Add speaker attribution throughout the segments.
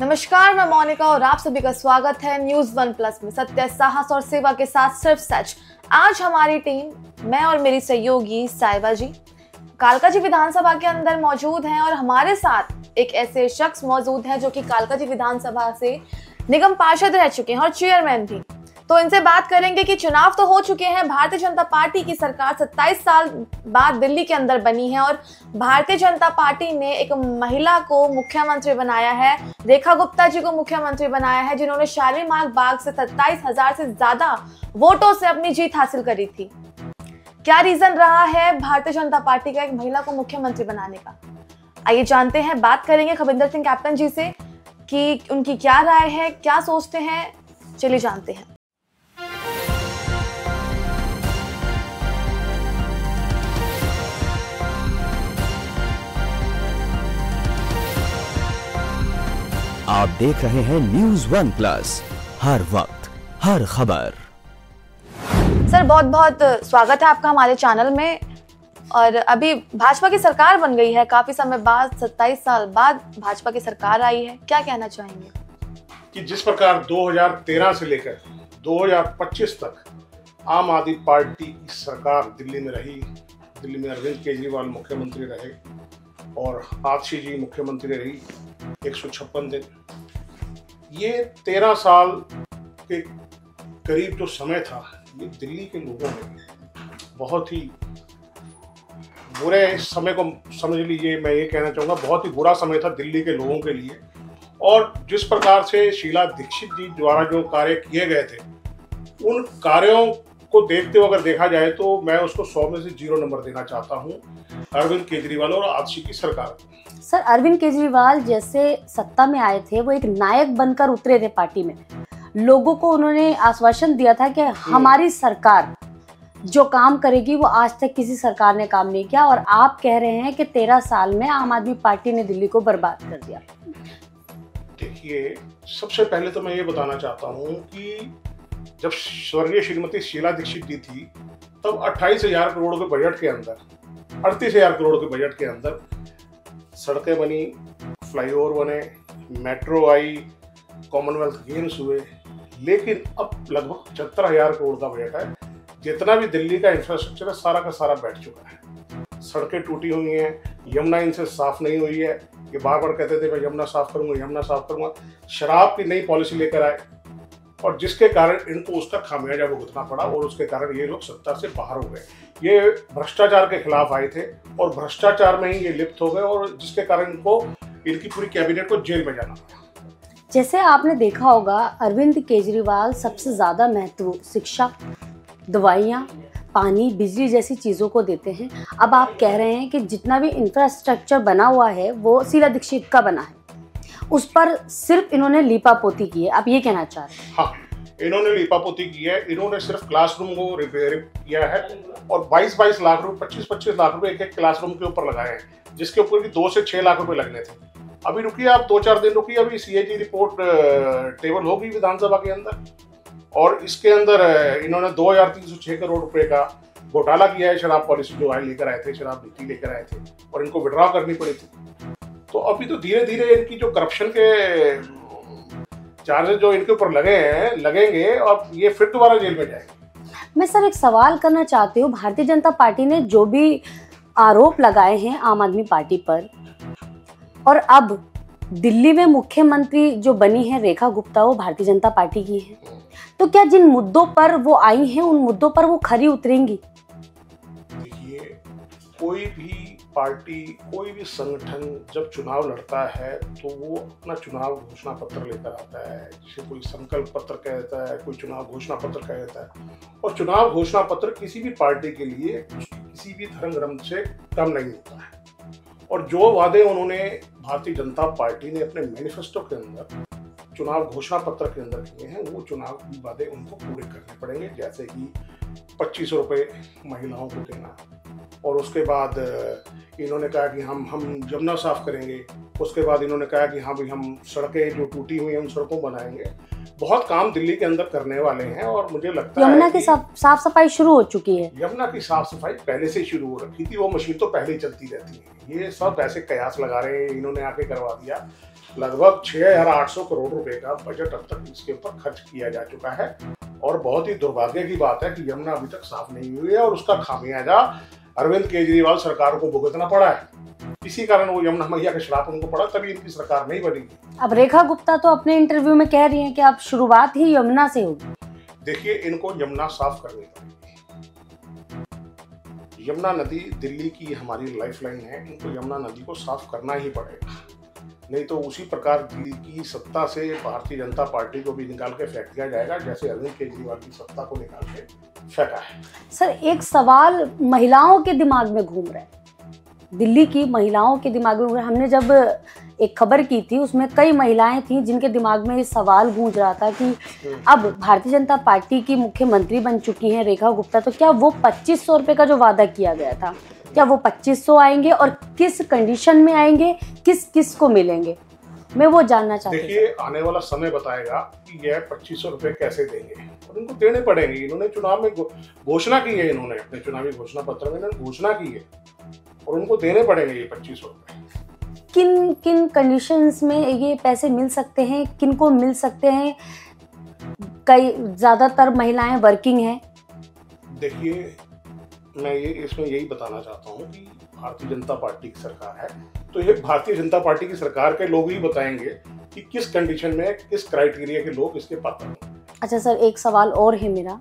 Speaker 1: नमस्कार, मैं मोनिका और आप सभी का स्वागत है न्यूज वन प्लस में। सत्य, साहस और सेवा के साथ सिर्फ सच। आज हमारी टीम, मैं और मेरी सहयोगी साहिबा जी, कालकाजी विधानसभा के अंदर मौजूद हैं और हमारे साथ एक ऐसे शख्स मौजूद हैं जो कि कालकाजी विधानसभा से निगम पार्षद रह चुके हैं और चेयरमैन भी। तो इनसे बात करेंगे कि चुनाव तो हो चुके हैं, भारतीय जनता पार्टी की सरकार 27 साल बाद दिल्ली के अंदर बनी है और भारतीय जनता पार्टी ने एक महिला को मुख्यमंत्री बनाया है, रेखा गुप्ता जी को मुख्यमंत्री बनाया है, जिन्होंने शालीमार बाग से 27,000 से ज्यादा वोटों से अपनी जीत हासिल करी थी। क्या रीजन रहा है भारतीय जनता पार्टी का एक महिला को मुख्यमंत्री बनाने का? आइए जानते हैं, बात करेंगे खविंदर सिंह कैप्टन जी से कि उनकी क्या राय है, क्या सोचते हैं। चलिए जानते हैं।
Speaker 2: आप देख रहे हैं न्यूज वन प्लस, हर वक्त हर खबर।
Speaker 1: सर, बहुत बहुत स्वागत है आपका हमारे चैनल में। और अभी भाजपा की सरकार बन गई है, काफी समय बाद, 27 साल बाद भाजपा की सरकार आई है, क्या कहना चाहेंगे?
Speaker 3: कि जिस प्रकार 2013 से लेकर 2025 तक आम आदमी पार्टी की सरकार दिल्ली में रही, दिल्ली में अरविंद केजरीवाल मुख्यमंत्री रहे और आतिशी जी मुख्यमंत्री रही 156 दिन, ये 13 साल के करीब जो समय था, ये दिल्ली के लोगों ने बहुत ही बुरे समय को, समझ लीजिए, मैं ये कहना चाहूँगा बहुत ही बुरा समय था दिल्ली के लोगों के लिए। और जिस प्रकार से शीला दीक्षित जी द्वारा जो कार्य किए गए थे, उन कार्यों को देखते हुए अगर देखा जाए तो मैं उसको 100 में से 0 नंबर देना चाहता हूँ अरविंद केजरीवाल और आतिशी की सरकार को।
Speaker 4: सर, अरविंद केजरीवाल जैसे सत्ता में आए थे, वो एक नायक बनकर उतरे थे पार्टी में। लोगों को उन्होंने आश्वासन दिया था कि हमारी सरकार जो काम करेगी वो आज तक किसी सरकार ने काम नहीं किया। और आप कह रहे हैं कि 13 साल में आम आदमी पार्टी ने दिल्ली को बर्बाद कर दिया।
Speaker 3: देखिए, सबसे पहले तो मैं ये बताना चाहता हूँ कि जब स्वर्गीय श्रीमती शीला दीक्षित जी थी, तब 28,000 करोड़ के बजट के अंदर, 38,000 करोड़ के बजट के अंदर सड़कें बनी, फ्लाईओवर बने, मेट्रो आई, कॉमनवेल्थ गेम्स हुए। लेकिन अब लगभग 75,000 करोड़ का बजट है। जितना भी दिल्ली का इंफ्रास्ट्रक्चर है, सारा का सारा बैठ चुका है। सड़कें टूटी हुई हैं, यमुना इनसे साफ नहीं हुई है। ये बार बार कहते थे मैं यमुना साफ करूंगा, यमुना साफ करूंगा। शराब की नई पॉलिसी लेकर आए और जिसके कारण इनको उसका खामियाजा भुगतना पड़ा और उसके कारण ये लोग सत्ता से बाहर हो गए। ये भ्रष्टाचार के खिलाफ आए थे और भ्रष्टाचार में ही ये लिप्त हो गए और जिसके कारण इनको, इनकी पूरी कैबिनेट को जेल में जाना पड़ा।
Speaker 4: जैसे आपने देखा होगा, अरविंद केजरीवाल सबसे ज्यादा महत्व शिक्षा, दवाइयाँ, पानी, बिजली जैसी चीज़ों को देते हैं। अब आप कह रहे हैं कि जितना भी इंफ्रास्ट्रक्चर बना हुआ है वो शीला दीक्षित का बना है, उस पर सिर्फ इन्होंने लीपापोती की है, आप ये कहना चाह रहे हैं?
Speaker 3: हाँ, इन्होंने लीपापोती की है। इन्होंने सिर्फ क्लासरूम को रिपेयर किया है और 22-22 लाख रुपए, 25-25 लाख रुपए एक क्लासरूम के ऊपर लगाए हैं, जिसके ऊपर भी 2 से 6 लाख रुपए लगने थे। अभी रुकिए, आप 2-4 दिन रुकिए, अभी CAG रिपोर्ट टेबल होगी विधानसभा के अंदर और इसके अंदर इन्होंने 2,306 करोड़ रुपए का घोटाला किया है। शराब पॉलिसी जो आए लेकर आए थे, शराब नीति लेकर आए थे और इनको विड्रॉ करनी पड़ी थी। तो अभी तो धीरे धीरे इनकी जो करप्शन के चार्जेस जो इनके ऊपर लगेंगे और ये फिर दोबारा जेल में जाएंगे।
Speaker 4: मैं सर एक सवाल करना चाहती हूँ, भारतीय जनता पार्टी ने जो भी आरोप लगाए हैं आम आदमी पार्टी पर, और अब दिल्ली में मुख्यमंत्री जो बनी है रेखा गुप्ता, वो भारतीय जनता पार्टी की है, तो क्या जिन मुद्दों पर वो आई हैं उन मुद्दों पर वो खरी उतरेंगी?
Speaker 3: देखिए, कोई भी पार्टी, कोई भी संगठन जब चुनाव लड़ता है तो वो अपना चुनाव घोषणा पत्र लेकर आता है, जिसे कोई संकल्प पत्र कह देता है, कोई चुनाव घोषणा पत्र कह देता है। और चुनाव घोषणा पत्र किसी भी पार्टी के लिए किसी भी धर्म ग्रंथ से कम नहीं होता है। और जो वादे उन्होंने, भारतीय जनता पार्टी ने अपने मैनिफेस्टो के अंदर, चुनाव घोषणा पत्र के अंदर किए हैं, वो चुनाव वादे उनको पूरे करने पड़ेंगे। जैसे कि 2500 रुपये महिलाओं को देना, और उसके बाद इन्होंने कहा कि हम यमुना साफ करेंगे। उसके बाद इन्होंने कहा कि हाँ भाई, हम सड़कें जो टूटी हुई हैं उन सड़कों बनाएंगे। बहुत काम दिल्ली के अंदर करने वाले हैं और मुझे लगता है
Speaker 4: यमुना की साफ सफाई शुरू हो चुकी है।
Speaker 3: यमुना की साफ सफाई पहले से शुरू हो रखी थी, वो मशीन तो पहले ही चलती रहती है। ये सब ऐसे कयास लगा रहे हैं, इन्होंने आके करवा दिया। लगभग 6,800 करोड़ रुपए का बजट अब तक इसके ऊपर खर्च किया जा चुका है। और बहुत ही दुर्भाग्य की बात है कि यमुना अभी तक साफ नहीं हुई है और उसका खामियाजा अरविंद केजरीवाल सरकार को भुगतना पड़ा है। इसी कारण वो यमुना मैया का श्राप उनको पड़ा, तभी इनकी सरकार नहीं बनी।
Speaker 4: अब रेखा गुप्ता तो अपने इंटरव्यू में कह रही हैं कि अब शुरुआत ही यमुना से होगी।
Speaker 3: देखिए, इनको यमुना साफ करनी पड़ेगी। यमुना नदी दिल्ली की हमारी लाइफलाइन है, इनको यमुना नदी को साफ करना ही पड़ेगा, नहीं तो उसी प्रकार दिल्ली की सत्ता से भारतीय जनता पार्टी को भी निकाल के फेंक दिया जाएगा, जैसे अरविंद केजरीवाल की सत्ता को निकाल के फेंका है।
Speaker 4: सर, एक सवाल महिलाओं के दिमाग में घूम रहा है, दिल्ली की महिलाओं के दिमाग में। हमने जब एक खबर की थी उसमें कई महिलाएं थीं जिनके दिमाग में ये सवाल गूंज रहा था कि अब भारतीय जनता पार्टी की मुख्यमंत्री बन चुकी हैं रेखा गुप्ता, तो क्या वो 2500 रुपये का जो वादा किया गया था, क्या वो 2500 आएंगे और किस कंडीशन में आएंगे, किस किस को मिलेंगे, मैं वो जानना चाहती हूँ।
Speaker 3: देखिए, आने वाला समय बताएगा कि यह 2500 रुपये कैसे देंगे और इनको देने पड़ेंगे। इन्होंने चुनाव में घोषणा की है, इन्होंने अपने चुनावी घोषणा पत्र में इन्होंने घोषणा की है और उनको देने पड़ेंगे ये 2500 रुपये।
Speaker 4: किन किन कंडीशंस में ये पैसे मिल सकते हैं, किन को मिल सकते हैं? कई ज़्यादातर महिलाएं वर्किंग हैं।
Speaker 3: देखिए, मैं ये इसमें यही बताना चाहता हूँ कि भारतीय जनता पार्टी की सरकार है, तो ये भारतीय जनता पार्टी की सरकार के लोग ही बताएंगे कि किस कंडीशन में, किस क्राइटेरिया के लोग इसके पात्र हैं।
Speaker 4: अच्छा सर, एक सवाल और है मेरा,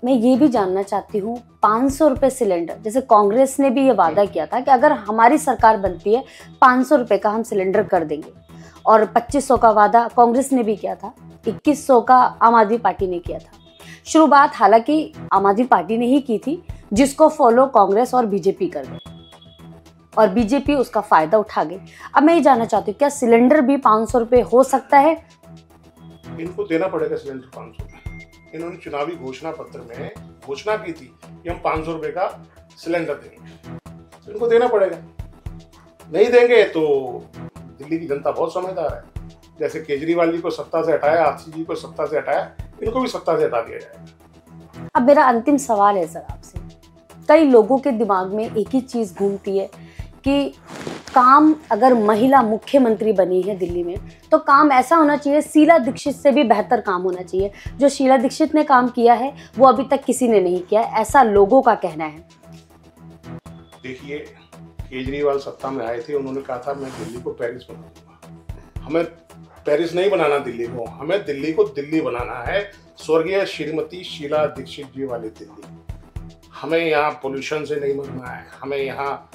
Speaker 4: मैं ये भी जानना चाहती हूँ, 500 रुपये सिलेंडर, जैसे कांग्रेस ने भी ये वादा किया था कि अगर हमारी सरकार बनती है 500 रुपये का हम सिलेंडर कर देंगे, और 2500 का वादा कांग्रेस ने भी किया था, 2100 का आम आदमी पार्टी ने किया था। शुरुआत हालांकि आम आदमी पार्टी ने ही की थी, जिसको फॉलो कांग्रेस और बीजेपी कर गए और बीजेपी उसका फायदा उठा गई। अब मैं ये जानना चाहती हूँ, क्या सिलेंडर भी 500 रुपये हो सकता है?
Speaker 3: इनको देना पड़ेगा सिलेंडर 500 रुपये। इन्होंने चुनावी घोषणा पत्र में घोषणा की थी कि हम 500 रुपये का सिलेंडर देंगे, तो इनको देना पड़ेगा। नहीं देंगे तो दिल्ली की जनता बहुत समझदार है, जैसे केजरीवाल जी को सत्ता से हटाया, आरसी जी को सत्ता से हटाया, इनको भी सत्ता से हटा दिया जाएगा।
Speaker 4: अब मेरा अंतिम सवाल है सर आपसे, कई लोगों के दिमाग में एक ही चीज़ घूमती है कि काम, अगर महिला मुख्यमंत्री बनी है दिल्ली में, तो काम ऐसा होना चाहिए, शीला दीक्षित से भी बेहतर काम होना चाहिए। जो शीला दीक्षित ने काम किया है वो अभी तक किसी ने नहीं किया, ऐसा लोगों का कहना है।
Speaker 3: देखिए, केजरीवाल सत्ता में आए थे, उन्होंने कहा था मैं दिल्ली को पेरिस बना दूंगा। हमें पेरिस नहीं बनाना दिल्ली को, हमें दिल्ली को दिल्ली बनाना है, स्वर्गीय श्रीमती शीला दीक्षित जी वाली दिल्ली। हमें यहाँ पोल्यूशन से नहीं मरना है, हमें यहाँ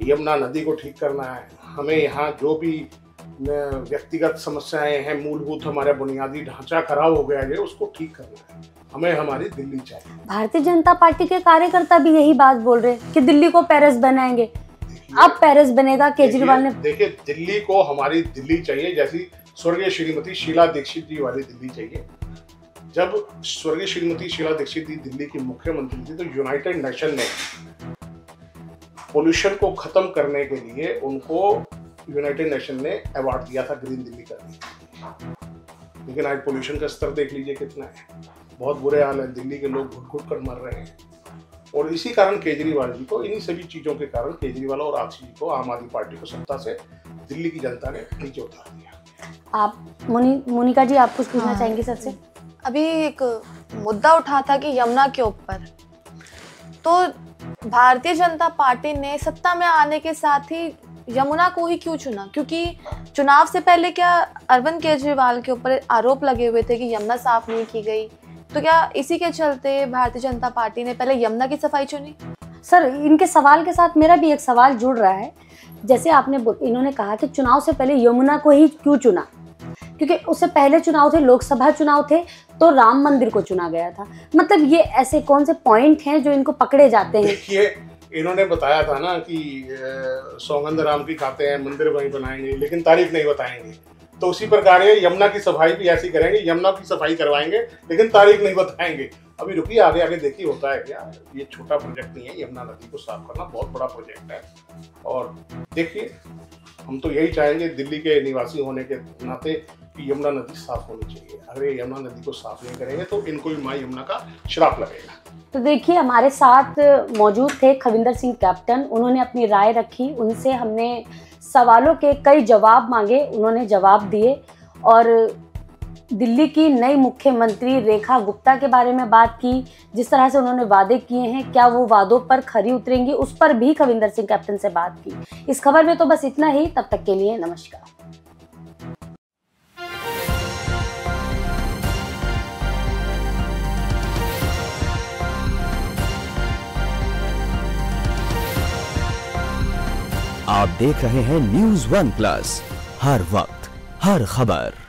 Speaker 3: यमुना नदी को ठीक करना है, हमें यहाँ जो भी व्यक्तिगत समस्याएं हैं, मूलभूत हमारा बुनियादी ढांचा खराब हो गया है, उसको ठीक करना है। हमें हमारी दिल्ली चाहिए।
Speaker 4: भारतीय जनता पार्टी के कार्यकर्ता भी यही बात बोल रहे हैं कि दिल्ली को पेरिस बनाएंगे। अब पेरिस बनेगा, केजरीवाल ने।
Speaker 3: देखिए, दिल्ली को हमारी दिल्ली चाहिए, जैसी स्वर्गीय श्रीमती शीला दीक्षित जी वाली दिल्ली चाहिए। जब स्वर्गीय श्रीमती शीला दीक्षित जी दिल्ली की मुख्यमंत्री थी, तो यूनाइटेड नेशन ने पोल्यूशन को खत्म करने के लिए उनको यूनाइटेड नेशन ने अवार्ड दिया था ग्रीन दिल्ली करने। लेकिन आज पोल्यूशन का स्तर देख लीजिए कितना है, बहुत बुरे हाल है, दिल्ली के लोग घुट घुट कर मर रहे हैं। और इसी कारण केजरीवाल जी को, इन्हीं सभी चीजों के कारण केजरीवाल और आरसी जी को, आम आदमी पार्टी को सत्ता से दिल्ली की जनता ने नीचे उतार दिया।
Speaker 4: आप मोनिका जी, आप कुछ पूछना चाहेंगे सर से?
Speaker 1: अभी एक मुद्दा उठा था कि यमुना के ऊपर, तो भारतीय जनता पार्टी ने सत्ता में आने के साथ ही यमुना को ही क्यों चुना? क्योंकि चुनाव से पहले क्या अरविंद केजरीवाल के ऊपर आरोप लगे हुए थे कि यमुना साफ नहीं की गई, तो क्या इसी के चलते भारतीय जनता पार्टी ने पहले यमुना की सफाई चुनी?
Speaker 4: सर, इनके सवाल के साथ मेरा भी एक सवाल जुड़ रहा है। जैसे इन्होंने कहा कि चुनाव से पहले यमुना को ही क्यों चुना, क्योंकि उससे पहले चुनाव थे, लोकसभा चुनाव थे, तो राम मंदिर को चुना गया था। मतलब ये ऐसे कौन से पॉइंट हैं जो इनको पकड़े जाते हैं?
Speaker 3: देखिए, इन्होंने बताया था ना कि सौगंध राम की खाते हैं, मंदिर वहीं बनाएंगे, लेकिन तारीख नहीं बताएंगे। तो उसी प्रकार ये यमुना की सफाई भी ऐसी करेंगे, यमुना की सफाई करवाएंगे लेकिन तारीख नहीं बताएंगे। अभी रुकिए, आगे आगे देखिए होता है क्या। ये छोटा प्रोजेक्ट नहीं है, यमुना नदी को साफ करना बहुत बड़ा प्रोजेक्ट है। और देखिए, हम तो यही चाहेंगे दिल्ली के निवासी होने के नाते कि यमुना नदी साफ होनी चाहिए। अगर ये यमुना नदी को साफ नहीं करेंगे तो इनको भी माँ यमुना का श्राप लगेगा।
Speaker 4: तो देखिए, हमारे साथ मौजूद थे खविंदर सिंह कैप्टन, उन्होंने अपनी राय रखी, उनसे हमने सवालों के कई जवाब मांगे, उन्होंने जवाब दिए। और दिल्ली की नई मुख्यमंत्री रेखा गुप्ता के बारे में बात की, जिस तरह से उन्होंने वादे किए हैं, क्या वो वादों पर खरी उतरेंगी, उस पर भी खविंदर सिंह कैप्टन से बात की। इस खबर में तो बस इतना ही। तब तक के लिए नमस्कार।
Speaker 2: आप देख रहे हैं न्यूज़ वन प्लस, हर वक्त हर खबर।